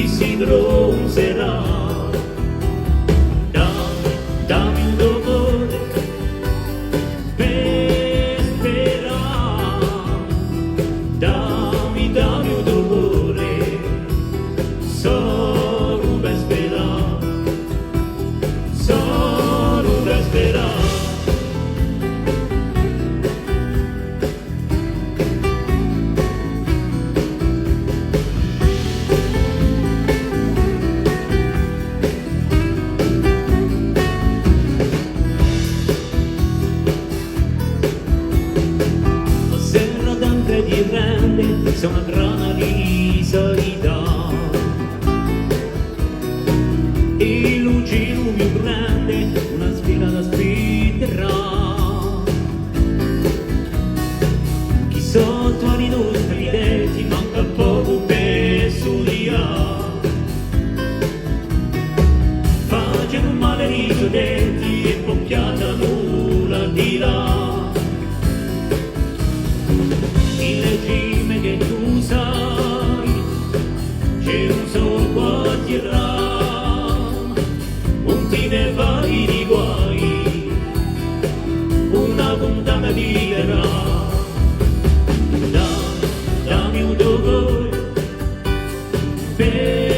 chi si bronzerà. Dammi un dolore per sperare, dammi un dolore solo per sperare, solo per sperare. Di rende, sei una grana risalita e l'ugino più grande, una sfida da spinterà. Chi sotto ai nostri denti manca poco per studiare, facendo male i suoi denti e pocchiata nulla di là. Il regime che tu sai, c'è un solo guardirà, non ti ne fai di guai, una condanna dirà. Dammi un dolore per